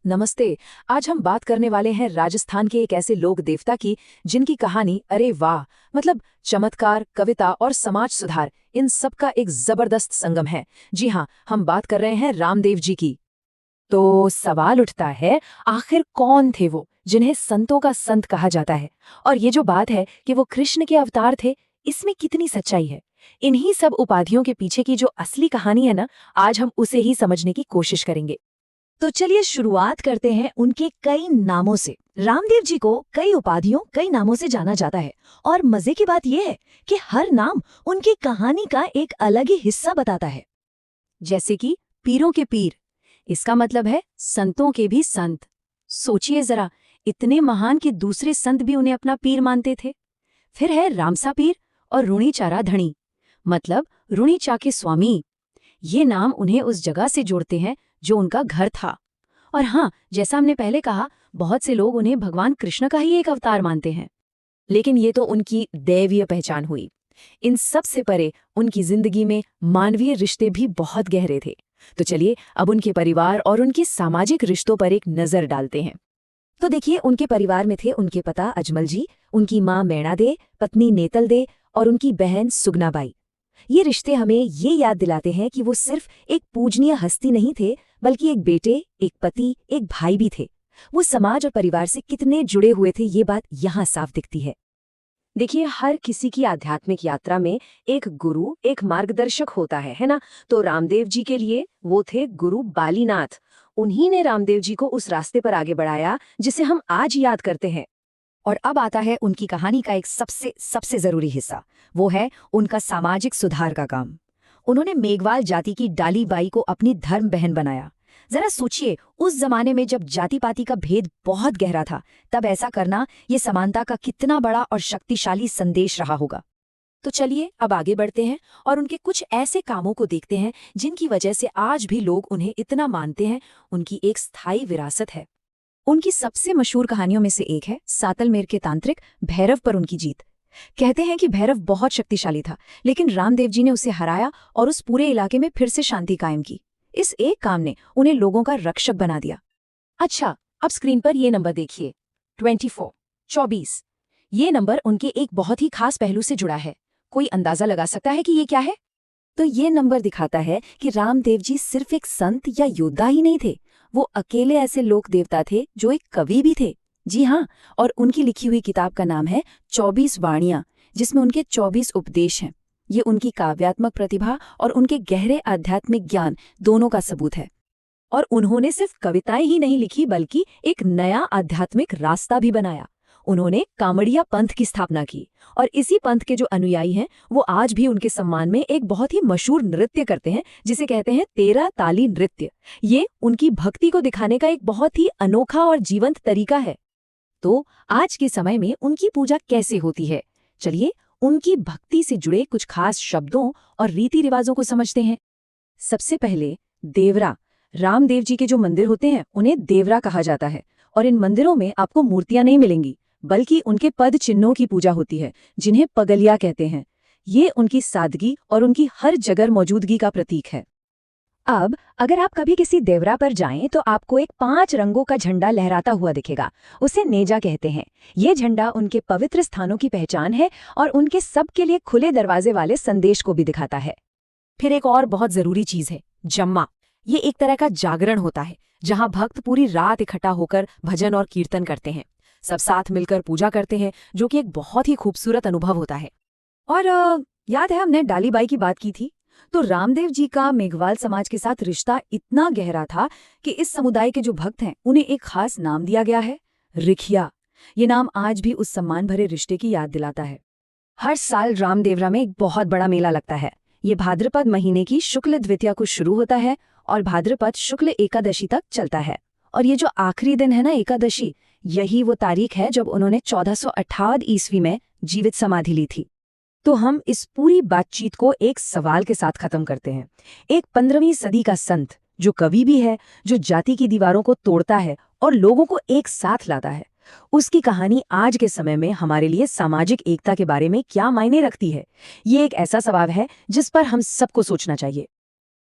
नमस्ते। आज हम बात करने वाले हैं राजस्थान के एक ऐसे लोक देवता की जिनकी कहानी अरे वाह, मतलब चमत्कार, कविता और समाज सुधार, इन सब का एक जबरदस्त संगम है। जी हाँ, हम बात कर रहे हैं रामदेव जी की। तो सवाल उठता है, आखिर कौन थे वो जिन्हें संतों का संत कहा जाता है? और ये जो बात है कि वो कृष्ण के अवतार थे, इसमें कितनी सच्चाई है? इन्हीं सब उपाधियों के पीछे की जो असली कहानी है ना, आज हम उसे ही समझने की कोशिश करेंगे। तो चलिए शुरुआत करते हैं उनके कई नामों से। रामदेव जी को कई उपाधियों, कई नामों से जाना जाता है और मजे की बात यह है कि हर नाम उनकी कहानी का एक अलग ही हिस्सा बताता है। जैसे कि पीरों के पीर, इसका मतलब है संतों के भी संत। सोचिए जरा, इतने महान कि दूसरे संत भी उन्हें अपना पीर मानते थे। फिर है रामसा पीर और रुणीचारा धणी, मतलब रुणीचा के स्वामी। ये नाम उन्हें उस जगह से जोड़ते हैं जो उनका घर था। और हाँ, जैसा हमने पहले कहा, बहुत से लोग उन्हें भगवान कृष्ण का ही एक अवतार मानते हैं। लेकिन ये तो उनकी दैवीय पहचान हुई। इन सब से परे उनकी जिंदगी में मानवीय रिश्ते भी बहुत गहरे थे। तो चलिए अब उनके परिवार और उनके सामाजिक रिश्तों पर एक नजर डालते हैं। तो देखिए, उनके परिवार में थे उनके पिता अजमल जी, उनकी माँ मैणा दे, पत्नी नेतल दे और उनकी बहन सुगनाबाई। ये रिश्ते हमें ये याद दिलाते हैं कि वो सिर्फ एक पूजनीय हस्ती नहीं थे, बल्कि एक बेटे, एक पति, एक भाई भी थे। वो समाज और परिवार से कितने जुड़े हुए थे, ये बात यहाँ साफ दिखती है। देखिए, हर किसी की आध्यात्मिक यात्रा में एक गुरु, एक मार्गदर्शक होता है ना? तो रामदेव जी के लिए वो थे गुरु बालीनाथ। उन्हीं ने रामदेव जी को उस रास्ते पर आगे बढ़ाया जिसे हम आज याद करते हैं। और अब आता है उनकी कहानी का एक सबसे सबसे जरूरी हिस्सा। वो है उनका सामाजिक सुधार का काम। उन्होंने मेघवाल जाति की डाली बाई को अपनी धर्म बहन बनाया। जरा सोचिए, उस जमाने में जब जाति पाति का भेद बहुत गहरा था, तब ऐसा करना ये समानता का कितना बड़ा और शक्तिशाली संदेश रहा होगा। तो चलिए अब आगे बढ़ते हैं और उनके कुछ ऐसे कामों को देखते हैं जिनकी वजह से आज भी लोग उन्हें इतना मानते हैं। उनकी एक स्थायी विरासत है। उनकी सबसे मशहूर कहानियों में से एक है सातलमेर के तांत्रिक भैरव पर उनकी जीत। कहते हैं कि भैरव बहुत शक्तिशाली था, लेकिन रामदेव जी ने उसे हराया और उस पूरे इलाके में फिर से शांति कायम की। इस एक काम ने उन्हें लोगों का रक्षक बना दिया। अच्छा, अब स्क्रीन पर ये नंबर देखिए, 24। ये नंबर उनके एक बहुत ही खास पहलू से जुड़ा है। कोई अंदाजा लगा सकता है कि ये क्या है? तो ये नंबर दिखाता है कि रामदेव जी सिर्फ एक संत या योद्धा ही नहीं थे, वो अकेले ऐसे लोक देवता थे जो एक कवि भी थे। जी हाँ, और उनकी लिखी हुई किताब का नाम है 24 वाणियां, जिसमें उनके 24 उपदेश हैं। ये उनकी काव्यात्मक प्रतिभा और उनके गहरे आध्यात्मिक ज्ञान दोनों का सबूत है। और उन्होंने सिर्फ कविताएं ही नहीं लिखी, बल्कि एक नया आध्यात्मिक रास्ता भी बनाया। उन्होंने कामड़िया पंथ की स्थापना की और इसी पंथ के जो अनुयायी हैं वो आज भी उनके सम्मान में एक बहुत ही मशहूर नृत्य करते हैं, जिसे कहते हैं 13 ताली नृत्य। ये उनकी भक्ति को दिखाने का एक बहुत ही अनोखा और जीवंत तरीका है। तो आज के समय में उनकी पूजा कैसे होती है? चलिए उनकी भक्ति से जुड़े कुछ खास शब्दों और रीति रिवाजों को समझते हैं। सबसे पहले देवरा। रामदेव जी के जो मंदिर होते हैं उन्हें देवरा कहा जाता है। और इन मंदिरों में आपको मूर्तियां नहीं मिलेंगी, बल्कि उनके पद चिन्हों की पूजा होती है, जिन्हें पगलिया कहते हैं। ये उनकी सादगी और उनकी हर जगह मौजूदगी का प्रतीक है। अब अगर आप कभी किसी देवरा पर जाएं तो आपको एक 5 रंगों का झंडा लहराता हुआ दिखेगा। उसे नेजा कहते हैं। ये झंडा उनके पवित्र स्थानों की पहचान है और उनके सबके लिए खुले दरवाजे वाले संदेश को भी दिखाता है। फिर एक और बहुत जरूरी चीज है जम्मा। ये एक तरह का जागरण होता है जहां भक्त पूरी रात इकट्ठा होकर भजन और कीर्तन करते हैं। सब साथ मिलकर पूजा करते हैं, जो कि एक बहुत ही खूबसूरत अनुभव होता है। और याद है हमने डालीबाई की बात की थी, तो रामदेव जी का मेघवाल समाज के साथ रिश्ता इतना गहरा था कि इस समुदाय के जो भक्त हैं उन्हें एक खास नाम दिया गया है, रिखिया। ये नाम आज भी उस सम्मान भरे रिश्ते की याद दिलाता है। हर साल रामदेवरा में एक बहुत बड़ा मेला लगता है। ये भाद्रपद महीने की शुक्ल द्वितीया को शुरू होता है और भाद्रपद शुक्ल एकादशी तक चलता है। और ये जो आखिरी दिन है ना, एकादशी, यही वो तारीख है जब उन्होंने 1458 ईस्वी में जीवित समाधि ली थी। तो हम इस पूरी बातचीत को एक सवाल के साथ खत्म करते हैं। एक 15वीं सदी का संत, जो कवि भी है, जो जाति की दीवारों को तोड़ता है और लोगों को एक साथ लाता है, उसकी कहानी आज के समय में हमारे लिए सामाजिक एकता के बारे में क्या मायने रखती है? ये एक ऐसा सवाल है जिस पर हम सबको सोचना चाहिए।